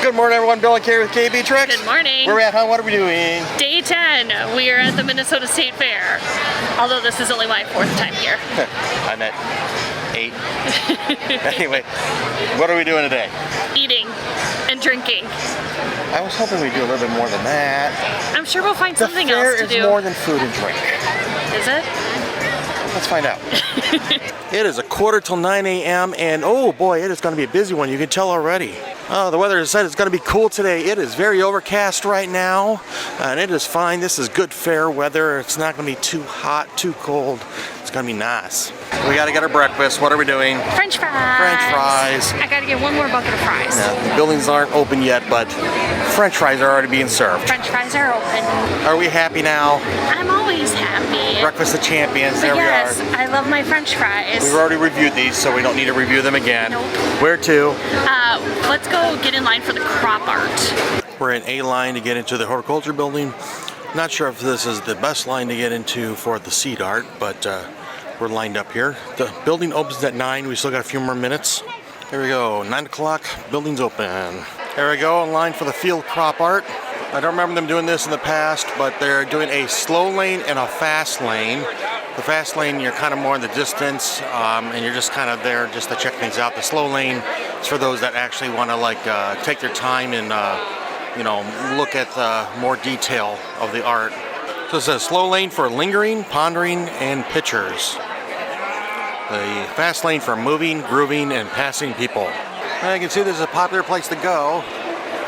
Good morning, everyone. Bill and Carrie with KB Tricks. Good morning. Where are we at, huh? What are we doing? Day 10. We are at the Minnesota State Fair. Although this is only my 4th time here. I'm at 8. Anyway, what are we doing today? Eating and drinking. I was hoping we'd do a little bit more than that. I'm sure we'll find something else to do. The fair is more than food and drink. Is it? Let's find out. It is 8:45 a.m. and oh boy, it is going to be a busy one. You can tell already. The weather has said it's going to be cool today. It is very overcast right now, and it is fine. This is good fair weather. It's not going to be too hot, too cold. It's going to be nice. We got to get our breakfast. What are we doing? French fries. French fries. I got to get one more bucket of fries. Yeah, the buildings aren't open yet, but French fries are already being served. French fries are open. Are we happy now? I'm always happy. Breakfast of Champions. There yes, we are. I love my French fries. We've already reviewed these, so we don't need to review them again. Nope. Where to? Let's go get in line for the crop art. We're in a line to get into the Horticulture building. Not sure if this is the best line to get into for the seed art, but we're lined up here. The building opens at 9. We still got a few more minutes. Here we go. 9 o'clock. Building's open. Here we go. In line for the field crop art. I don't remember them doing this in the past, but they're doing a slow lane and a fast lane. The fast lane, you're kind of more in the distance, and you're just kind of there just to check things out. The slow lane is for those that actually want to take their time and look at more detail of the art. So it's a slow lane for lingering, pondering, and pictures. The fast lane for moving, grooving, and passing people. Now you can see this is a popular place to go,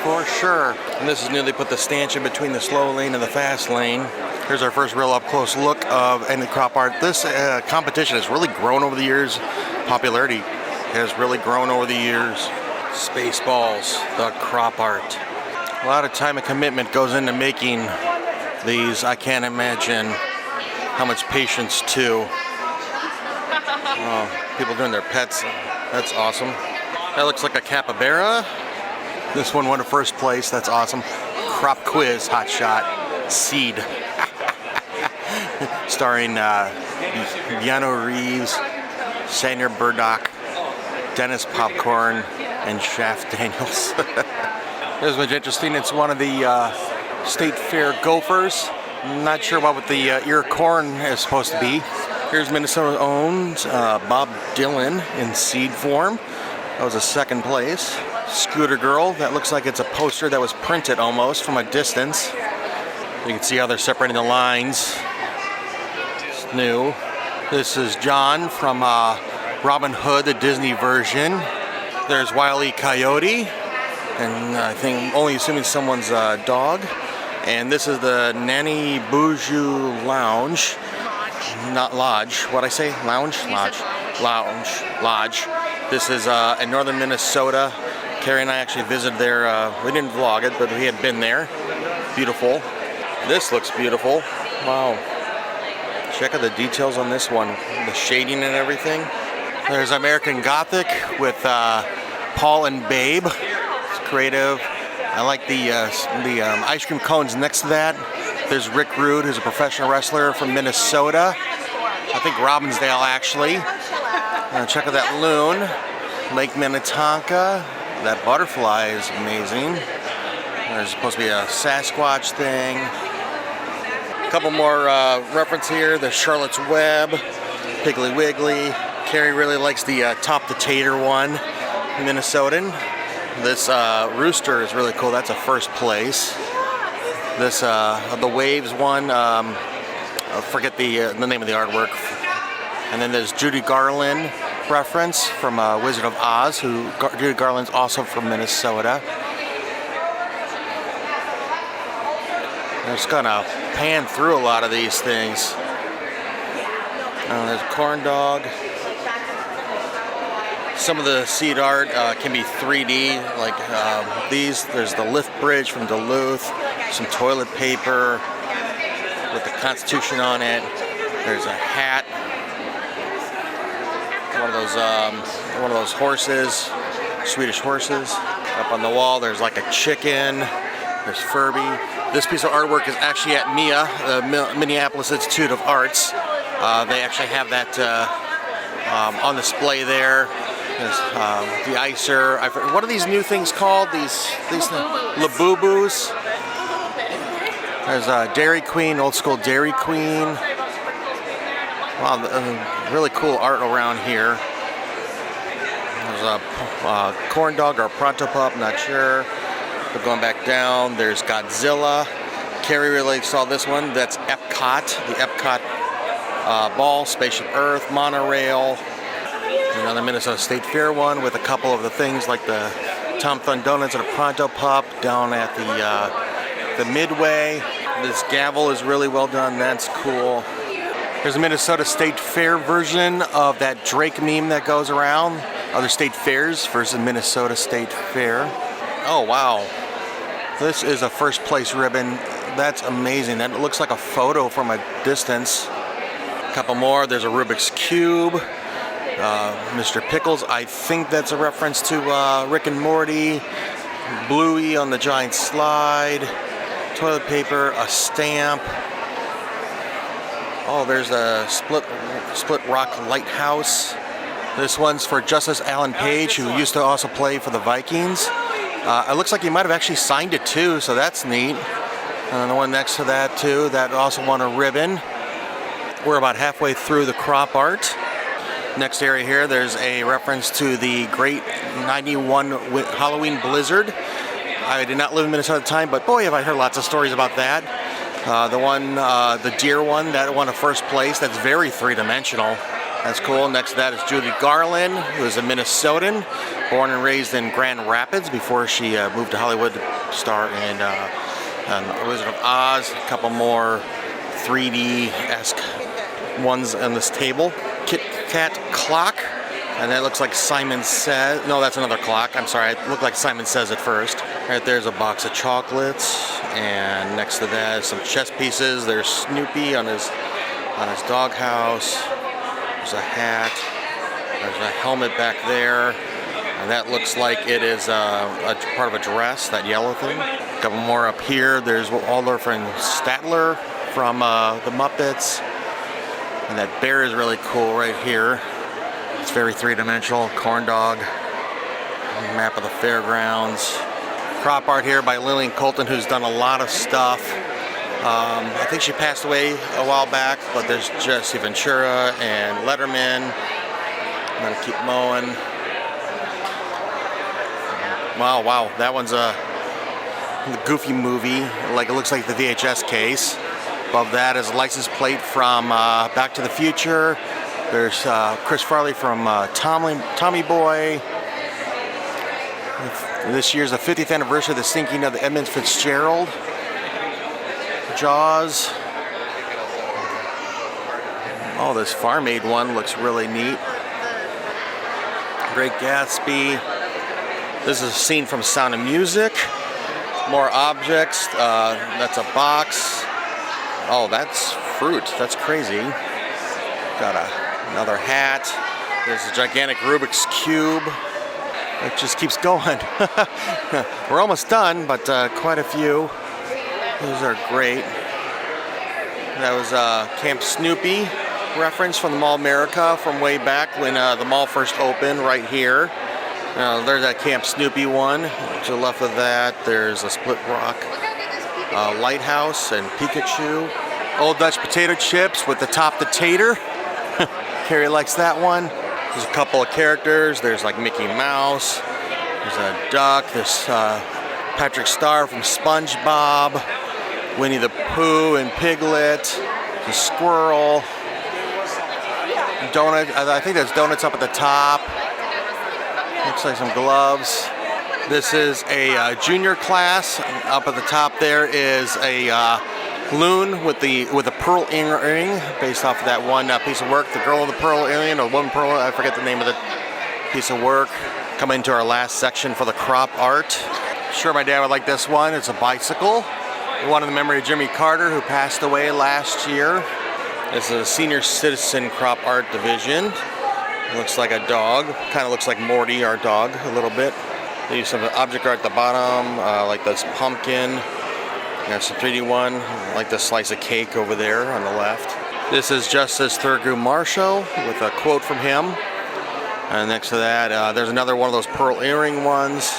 for sure. And this is new. They put the stanchion between the slow lane and the fast lane. Here's our first real up-close look of any crop art. This competition has really grown over the years. Popularity has really grown over the years. Spaceballs, the crop art. A lot of time and commitment goes into making these. I can't imagine how much patience too. People doing their pets. That's awesome. That looks like a capybara. This one won a first place. That's awesome. Crop quiz, hot shot, seed. Starring Keanu Reeves, Sandra Burdock, Dennis Popcorn, and Shaft Daniels. This was interesting. It's one of the State Fair gophers. Not sure what the ear corn is supposed to be. Here's Minnesota owned Bob Dylan in seed form. That was a second place. Scooter Girl. That looks like it's a poster that was printed almost from a distance. You can see how they're separating the lines. It's new. This is John from Robin Hood, the Disney version. There's Wile E. Coyote, and I think only assuming someone's dog. And this is the Nanny Boujou Lounge, not Lodge. What'd I say? Lounge? Lodge. Lounge. Lodge. This is in northern Minnesota. Carrie and I actually visited there. We didn't vlog it, but we had been there. Beautiful. This looks beautiful. Wow. Check out the details on this one. The shading and everything. There's American Gothic with Paul and Babe. It's creative. I like the ice cream cones next to that. There's Rick Rude, who's a professional wrestler from Minnesota. I think Robbinsdale, actually. Check out that loon. Lake Minnetonka. That butterfly is amazing. There's supposed to be a Sasquatch thing. A couple more reference here. The Charlotte's Web, Piggly Wiggly. Carrie really likes the Top the Tater one, Minnesotan. This rooster is really cool. That's a first place. This the Waves one. I forget the name of the artwork. And then there's Judy Garland reference from Wizard of Oz, Judy Garland's also from Minnesota. I'm just gonna pan through a lot of these things. There's a corn dog. Some of the seed art can be 3D, like these. There's the lift bridge from Duluth, some toilet paper with the Constitution on it. There's a hat. One of those horses, Swedish horses. Up on the wall, there's like a chicken. There's Furby. This piece of artwork is actually at MIA, the Minneapolis Institute of Arts. They actually have that on display there. There's the icer. What are these new things called? These Labubus. There's Dairy Queen, old school Dairy Queen. Wow, really cool art around here. There's a corn dog or a pronto pup, not sure. But going back down, there's Godzilla. Carrie really saw this one. That's Epcot, the Epcot ball, Spaceship Earth, monorail. Another Minnesota State Fair one with a couple of the things like the Tom Thumb Donuts and a pronto pup down at the Midway. This gavel is really well done. That's cool. There's a Minnesota State Fair version of that Drake meme that goes around. Other state fairs versus Minnesota State Fair. Oh, wow. This is a first place ribbon. That's amazing. That looks like a photo from a distance. A couple more. There's a Rubik's Cube. Mr. Pickles. I think that's a reference to Rick and Morty. Bluey on the giant slide. Toilet paper. A stamp. Oh, there's a Split Rock Lighthouse. This one's for Justice Alan Page, who used to also play for the Vikings. It looks like he might have actually signed it too, so that's neat. And the one next to that too, that also won a ribbon. We're about halfway through the crop art. Next area here, there's a reference to the great 91 Halloween blizzard. I did not live in Minnesota at the time, but boy, have I heard lots of stories about that. The deer one, that won a first place. That's very three-dimensional. That's cool. Next to that is Judy Garland, who is a Minnesotan, born and raised in Grand Rapids before she moved to Hollywood to star in Wizard of Oz. A couple more 3D-esque ones on this table. Kit Kat clock, and that looks like Simon Says. No, that's another clock. I'm sorry, it looked like Simon Says at first. Right there's a box of chocolates, and next to that is some chess pieces. There's Snoopy on his doghouse. There's a hat. There's a helmet back there, and that looks like it is a part of a dress. That yellow thing. A couple more up here. There's Waldorf and Statler from the Muppets. And that bear is really cool right here. It's very three-dimensional. Corn dog. Map of the Fairgrounds. Crop art here by Lillian Colton, who's done a lot of stuff. I think she passed away a while back, but there's Jesse Ventura and Letterman. I'm gonna keep mowing. Wow, that one's a Goofy movie. Like it looks like the VHS case. Above that is a license plate from Back to the Future. There's Chris Farley from Tommy Boy. This year's the 50th anniversary of the sinking of the Edmund Fitzgerald. Jaws. Oh, this Farm Aid one looks really neat. Great Gatsby. This is a scene from Sound of Music. More objects. That's a box. Oh, that's fruit. That's crazy. Got another hat. There's a gigantic Rubik's Cube. It just keeps going. We're almost done, but quite a few. Those are great. That was Camp Snoopy reference from the Mall America from way back when the mall first opened right here. There's that Camp Snoopy one. To the left of that, there's a Split Rock Lighthouse and Pikachu. Old Dutch potato chips with the top the tater. Carrie likes that one. There's a couple of characters. There's like Mickey Mouse. There's a duck. There's Patrick Star from SpongeBob. Winnie the Pooh and Piglet. The squirrel. Donut. I think there's donuts up at the top. Looks like some gloves. This is a junior class. Up at the top there is a loon with a pearl earring based off of that one piece of work. The girl with the pearl earring, or one pearl, I forget the name of the piece of work. Coming into our last section for the crop art. Sure, my dad would like this one. It's a bicycle. One in the memory of Jimmy Carter, who passed away last year. This is a senior citizen crop art division. It looks like a dog. Kind of looks like Morty, our dog, a little bit. They use some object art at the bottom, like this pumpkin. That's a 3D one, like the slice of cake over there on the left. This is Justice Thurgood Marshall with a quote from him. And next to that, there's another one of those pearl earring ones.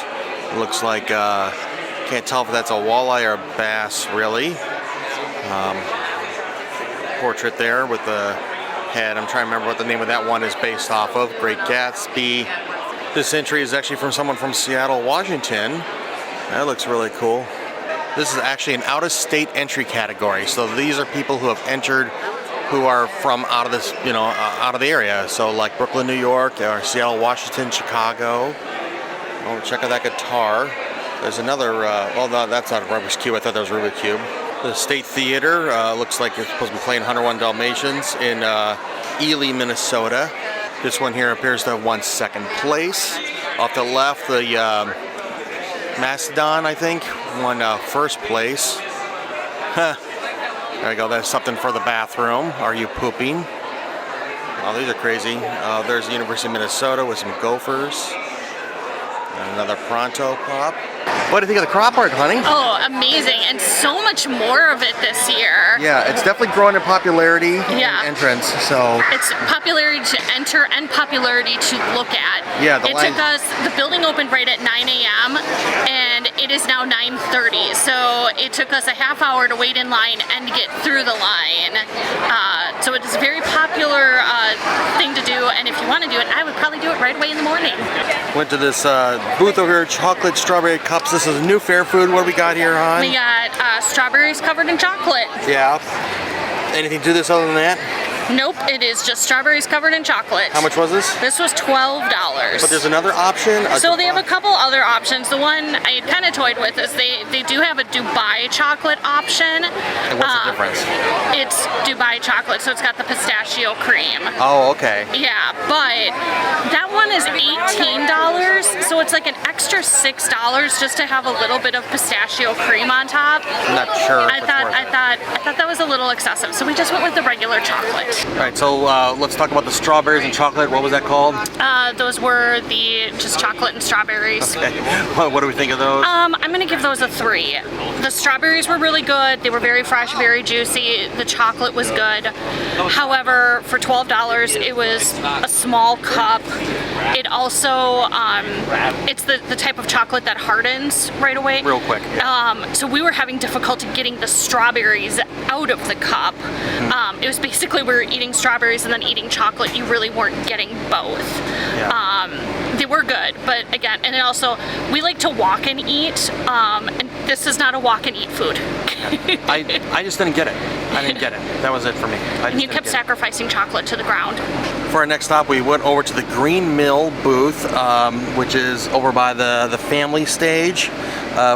Looks like, can't tell if that's a walleye or a bass, really. Portrait there with the head. I'm trying to remember what the name of that one is based off of. Great Gatsby. This entry is actually from someone from Seattle, Washington. That looks really cool. This is actually an out-of-state entry category. So these are people who have entered who are from out of this, out of the area. So like Brooklyn, New York, or Seattle, Washington, Chicago. Oh, check out that guitar. There's another, well, no, that's not a Rubik's Cube. I thought that was Rubik's Cube. The State Theater looks like it's supposed to be playing 101 Dalmatians in Ely, Minnesota. This one here appears to have won second place. Off the left, the Mastodon, I think, won first place. Huh. There you go, that's something for the bathroom. Are you pooping? Oh, these are crazy. There's the University of Minnesota with some gophers. And another Pronto Pop. What do you think of the crop art, honey? Oh, amazing, and so much more of it this year. Yeah, it's definitely growing in popularity Yeah. and entrance, so. It's popularity to enter and popularity to look at. Yeah, the building opened right at 9 a.m. and it is now 9:30. So it took us a half hour to wait in line and to get through the line. So it is a very popular thing to do, and if you want to do it, I would probably do it right away in the morning. Went to this booth over here, chocolate strawberry cups. This is new fair food. What do we got here, hon? We got strawberries covered in chocolate. Yeah. Anything to this other than that? Nope, it is just strawberries covered in chocolate. How much was this? This was $12. But there's another option? So they have a couple other options. The one I kind of toyed with is they do have a Dubai chocolate option. And what's the difference? It's Dubai chocolate, so it's got the pistachio cream. Oh, okay. Yeah, but that one is $18, so it's like an extra $6 just to have a little bit of pistachio cream on top. I'm not sure. I thought that was a little excessive, so we just went with the regular chocolate. All right, so let's talk about the strawberries and chocolate. What was that called? Those were the just chocolate and strawberries. Okay. What do we think of those? I'm gonna give those a 3. The strawberries were really good. They were very fresh, very juicy. The chocolate was good. However, for $12, it was a small cup. It also, it's the type of chocolate that hardens right away. Real quick. Yeah. So we were having difficulty getting the strawberries out of the cup. It was basically we were eating strawberries and then eating chocolate. You really weren't getting both. Yeah. They were good, but again, and also we like to walk and eat, and this is not a walk and eat food. I just didn't get it. I didn't get it. That was it for me. You kept sacrificing chocolate to the ground. For our next stop, we went over to the Green Mill booth, which is over by the family stage,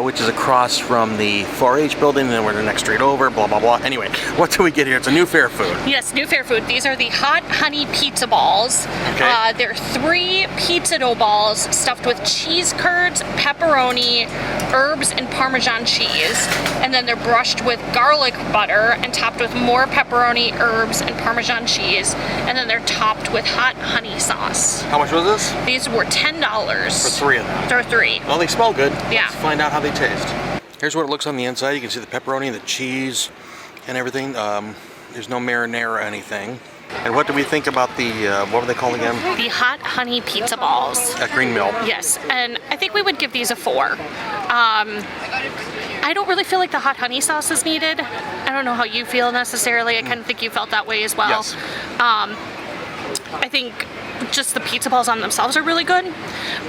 which is across from the 4-H building, and then we're the next street over, blah, blah, blah. Anyway, what do we get here? It's a new fair food. Yes, new fair food. These are the Hot Honey Pizza Ballzz. Okay. They're 3 pizza dough balls stuffed with cheese curds, pepperoni, herbs, and Parmesan cheese. And then they're brushed with garlic butter and topped with more pepperoni, herbs, and Parmesan cheese. And then they're topped with hot honey sauce. How much was this? These were $10. For 3 of them. There are 3. Well, they smell good. Yeah. Let's find out how they taste. Here's what it looks on the inside. You can see the pepperoni, the cheese, and everything. There's no marinara or anything. And what do we think about the, what were they called again? The Hot Honey Pizza Ballzz. At Green Mill. Yes, and I think we would give these a 4. I don't really feel like the hot honey sauce is needed. I don't know how you feel necessarily. I kind of think you felt that way as well. Yes. I think just the pizza balls on themselves are really good.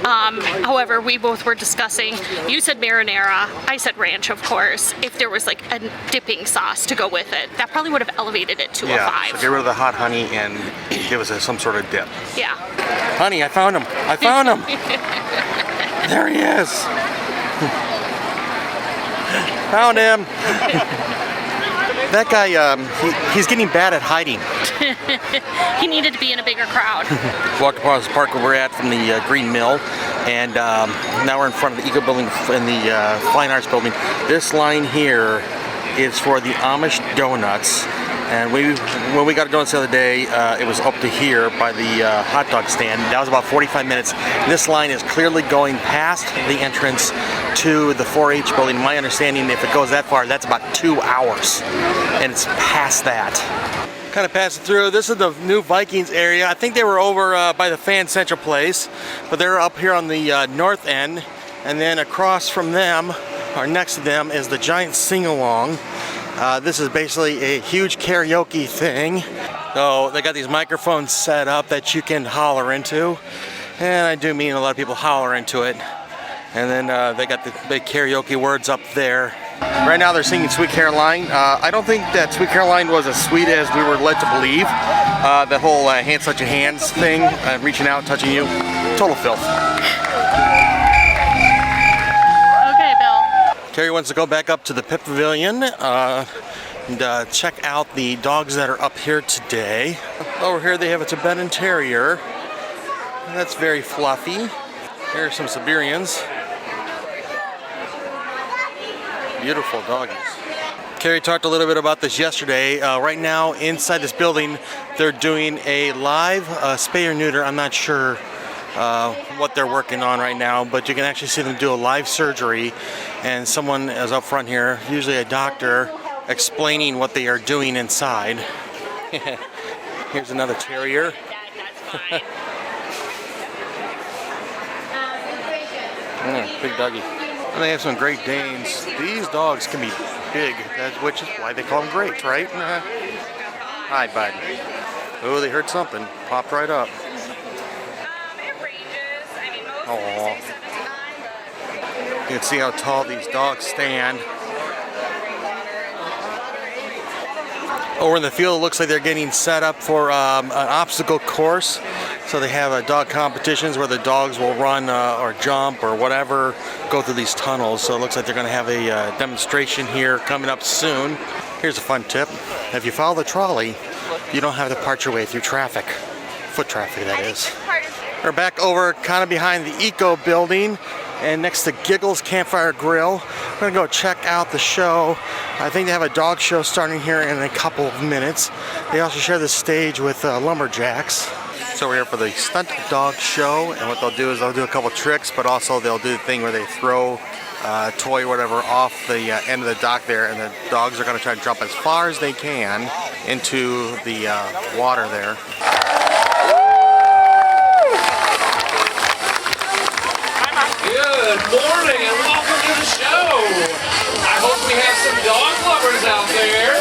However, we both were discussing, you said marinara, I said ranch, of course. If there was like a dipping sauce to go with it, that probably would have elevated it to a 5. So get rid of the hot honey and give us some sort of dip. Yeah. Honey, I found him. I found him. There he is. Found him. That guy, he's getting bad at hiding. He needed to be in a bigger crowd. Walked across the park where we're at from the Green Mill, and now we're in front of the Eco Building in the Fine Arts Building. This line here is for the Amish donuts, and when we got donuts the other day, it was up to here by the hot dog stand. That was about 45 minutes. This line is clearly going past the entrance to the 4-H building. My understanding, if it goes that far, that's about 2 hours, and it's past that. Kind of passing through. This is the new Vikings area. I think they were over by the Fan Central place, but they're up here on the north end. And then across from them, or next to them, is the giant sing-along. This is basically a huge karaoke thing. So they got these microphones set up that you can holler into. And I do mean a lot of people holler into it. And then they got the big karaoke words up there. Right now they're singing Sweet Caroline. I don't think that Sweet Caroline was as sweet as we were led to believe. The whole hands touching hands thing, reaching out, touching you, total filth. Okay, Bill. Carrie wants to go back up to the Pit Pavilion and check out the dogs that are up here today. Over here they have a Tibetan Terrier. That's very fluffy. Here are some Siberians. Beautiful doggies. Carrie talked a little bit about this yesterday. Right now, inside this building, they're doing a live spay or neuter. I'm not sure what they're working on right now, but you can actually see them do a live surgery. And someone is up front here, usually a doctor, explaining what they are doing inside. Here's another terrier. That's fine. Big doggy. And they have some Great Danes. These dogs can be big, which is why they call them great, right? Hi, bud. Oh, they heard something. Popped right up. Oh. You can see how tall these dogs stand. Over in the field, it looks like they're getting set up for an obstacle course. So they have dog competitions where the dogs will run or jump or whatever, go through these tunnels. So it looks like they're going to have a demonstration here coming up soon. Here's a fun tip. If you follow the trolley, you don't have to part your way through traffic. Foot traffic, that is. We're back over kind of behind the Eco building and next to Giggles Campfire Grill. We're going to go check out the show. I think they have a dog show starting here in a couple of minutes. They also share the stage with lumberjacks. So we're here for the Stunt Dog Show, and what they'll do is they'll do a couple tricks, but also they'll do the thing where they throw a toy or whatever off the end of the dock there, and the dogs are going to try to jump as far as they can into the water there. Good morning and welcome to the show. I hope we have some dog lovers out there.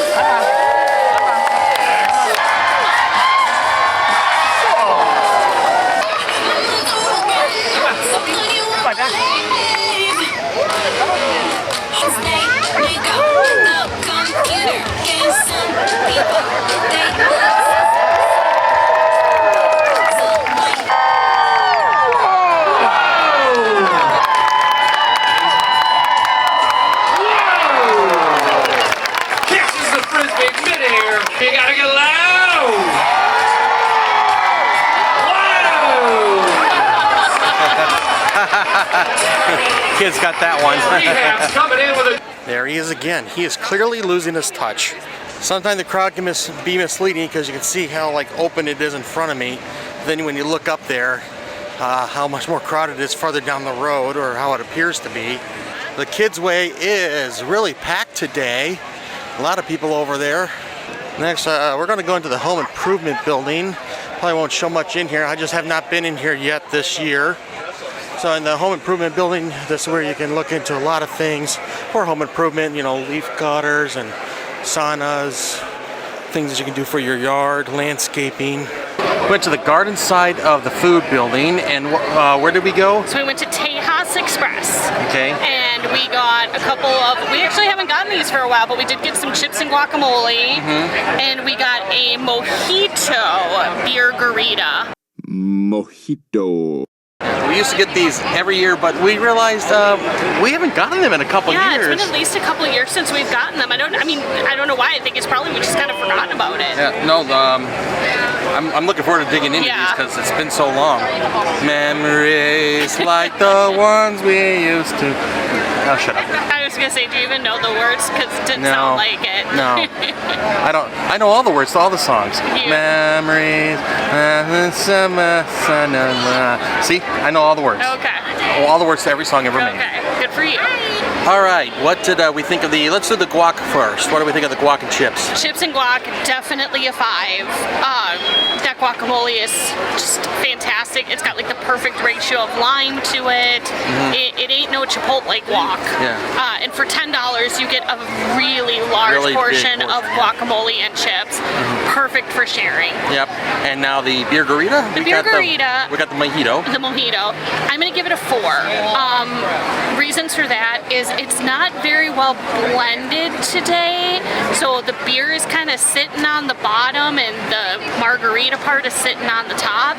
You gotta get loud! Wow! Kids got that one. Rehab's coming in with a... There he is again. He is clearly losing his touch. Sometimes the crowd can be misleading because you can see how open it is in front of me. Then when you look up there, how much more crowded it is farther down the road, or how it appears to be. The Kids Way is really packed today. A lot of people over there. Next, we're going to go into the Home Improvement Building. Probably won't show much in here. I just have not been in here yet this year. So in the Home Improvement Building, this is where you can look into a lot of things for home improvement. You know, leaf cutters and saunas, things that you can do for your yard, landscaping. Went to the garden side of the food building, and where did we go? So we went to Tejas Express. Okay. And we got a couple of, we actually haven't gotten these for a while, but we did get some chips and guacamole. And we got a mojito beer garita. Mojito. We used to get these every year, but we realized we haven't gotten them in a couple years. Yeah, it's been at least a couple of years since we've gotten them. I don't know why. I think it's probably we just kind of forgotten about it. Yeah, no, I'm looking forward to digging into these because it's been so long. Memories like the ones we used to. Oh, shut up. I was gonna say, do you even know the words? Because it didn't sound like it. No, I don't. I know all the words to all the songs. Memories. See, I know all the words. Okay. All the words to every song ever made. Okay, good good for you. All right, what did we think of the, let's do the guac first. What do we think of the guac and chips? Chips and guac, definitely a 5. That guacamole is just fantastic. It's got like the perfect ratio of lime to it. It ain't no Chipotle guac. Yeah. And for $10, you get a really large Really big portion of portion, guacamole and chips. Perfect for sharing. Yep, and now the beer garita. The beer garita. We got the mojito. The mojito. I'm gonna give it a 4. Reasons for that is it's not very well blended today, so the beer is kind of sitting on the bottom and the margarita part is sitting on the top.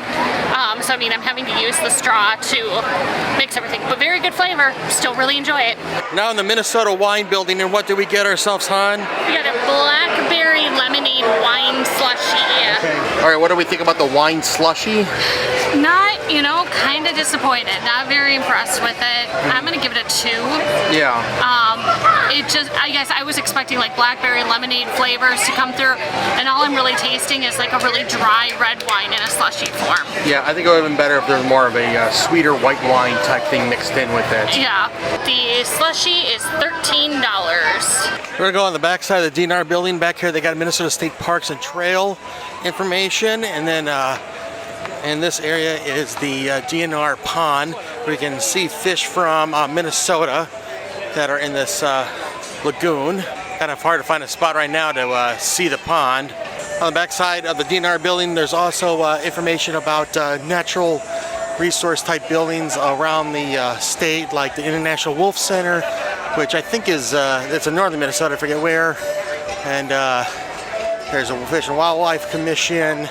So I mean, I'm having to use the straw to mix everything, but very good flavor. Still really enjoy it. Now in the Minnesota Wine Building, and what did we get ourselves, hon? We got a blackberry lemonade wine slushie. All right, what do we think about the wine slushie? Not, kind of disappointed. Not very impressed with it. I'm gonna give it a 2. Yeah. I guess I was expecting like blackberry lemonade flavors to come through, and all I'm really tasting is like a really dry red wine in a slushy form. Yeah, I think it would have been better if there was more of a sweeter white wine type thing mixed in with it. Yeah, the slushy is $13. We're gonna go on the back side of the DNR building. Back here they got Minnesota State Parks and Trail information, and then in this area is the DNR pond, where you can see fish from Minnesota that are in this lagoon. Kind of hard to find a spot right now to see the pond. On the back side of the DNR building, there's also information about natural resource type buildings around the state, like the International Wolf Center, which I think is it's in northern Minnesota, I forget where. And there's a Fish and Wildlife Commission,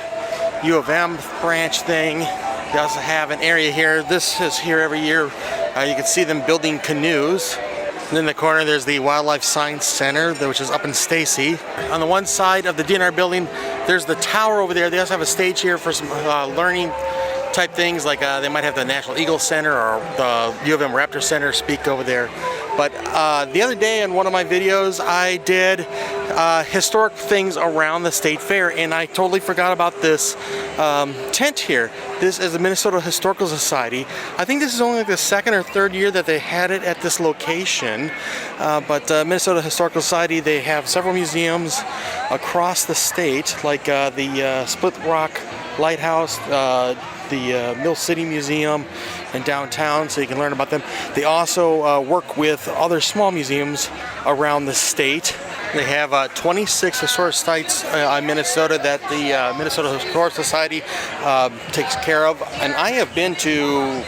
U of M branch thing. They also have an area here. This is here every year. You can see them building canoes. And in the corner, there's the Wildlife Science Center, which is up in Stacy. On the one side of the DNR building, there's the tower over there. They also have a stage here for some learning type things, like they might have the National Eagle Center or the U of M Raptor Center speak over there. But the other day in one of my videos, I did historic things around the state fair, and I totally forgot about this tent here. This is the Minnesota Historical Society. I think this is only like the 2nd or 3rd year that they had it at this location. But Minnesota Historical Society, they have several museums across the state, like the Split Rock Lighthouse, the Mill City Museum in downtown, so you can learn about them. They also work with other small museums around the state. They have 26 historic sites in Minnesota that the Minnesota Historical Society takes care of. And I have been to,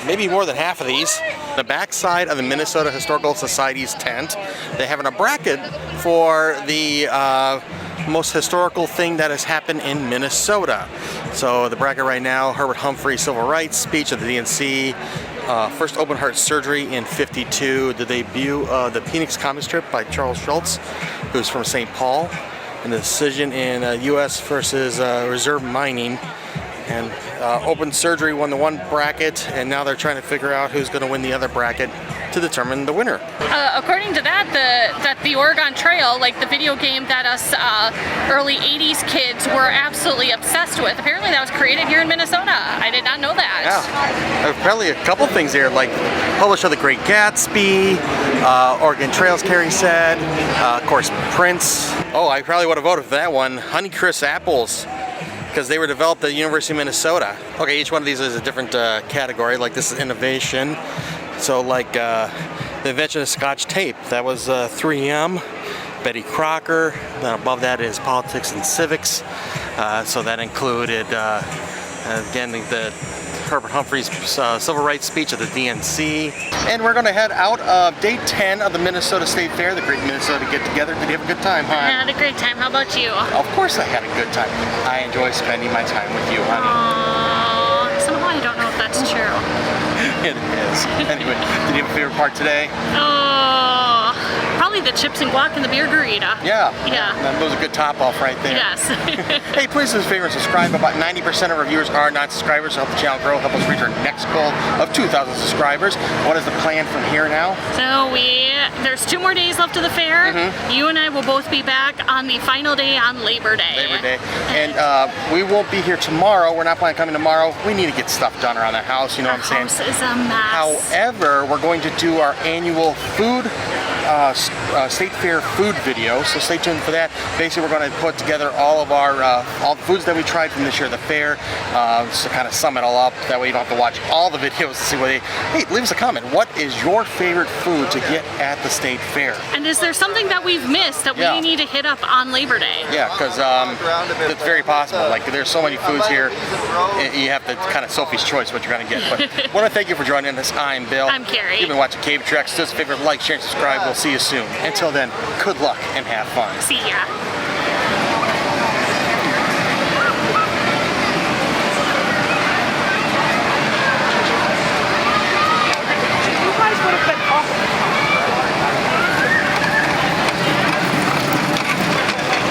maybe more than half of these. The back side of the Minnesota Historical Society's tent, they have a bracket for the most historical thing that has happened in Minnesota. So the bracket right now, Herbert Humphrey Civil Rights Speech at the DNC, first open heart surgery in '52, the debut of the Phoenix comic strip by Charles Schultz, who's from St. Paul, and the decision in U.S. versus Reserve Mining. And open surgery won the one bracket, and now they're trying to figure out who's going to win the other bracket to determine the winner. According to that, the Oregon Trail, like the video game that us early 80s kids were absolutely obsessed with, apparently that was created here in Minnesota. I did not know that. Yeah, there's probably a couple things here, like publisher of The Great Gatsby, Oregon Trails, Carrie said, of course Prince. Oh, I probably would have voted for that one, Honeycrisp apples, because they were developed at the University of Minnesota. Okay, each one of these is a different category. Like this is innovation. So like the invention of Scotch tape, that was 3M. Betty Crocker. Then above that is politics and civics. So that included, again, the Herbert Humphrey's civil rights speech at the DNC. And we're going to head out of day 10 of the Minnesota State Fair, the Great Minnesota Get Together. Did you have a good time, huh? I had a great time. How about you? Of course I had a good time. I enjoy spending my time with you, honey. Aww, somehow I don't know if that's true. It is. Anyway, did you have a favorite part today? Oh, probably me the chips and guac and the beer garita. Yeah. Yeah. That was a good top off right there. Yes. Hey, please do us a favor and subscribe. About 90% of our viewers are non-subscribers. Help the channel grow, help us reach our next goal of 2,000 subscribers. What is the plan from here now? So there's 2 more days left of the fair. You and I will both be back on the final day on Labor Day. Labor Day. And we won't be here tomorrow. We're not planning on coming tomorrow. We need to get stuff done around the house, you know what I'm saying? House is a mess. However, we're going to do our annual food State Fair food video, so stay tuned for that. Basically, we're going to put together all of our all the foods that we tried from this year at the fair, to kind of sum it all up. That way, you don't have to watch all the videos to see what they. Hey, leave us a comment. What is your favorite food to get at the State Fair? And is there something that we've missed that we need to hit up on Labor Day? Yeah, because it's very possible. Like, there's so many foods here, you have to kind of Sophie's choice what you're going to get. But I want to thank you for joining us. I'm Bill. I'm Carrie. You've been watching Cave Treks. Do us a favor, like, share, and subscribe. We'll see you soon. Until then, good luck and have fun. See ya.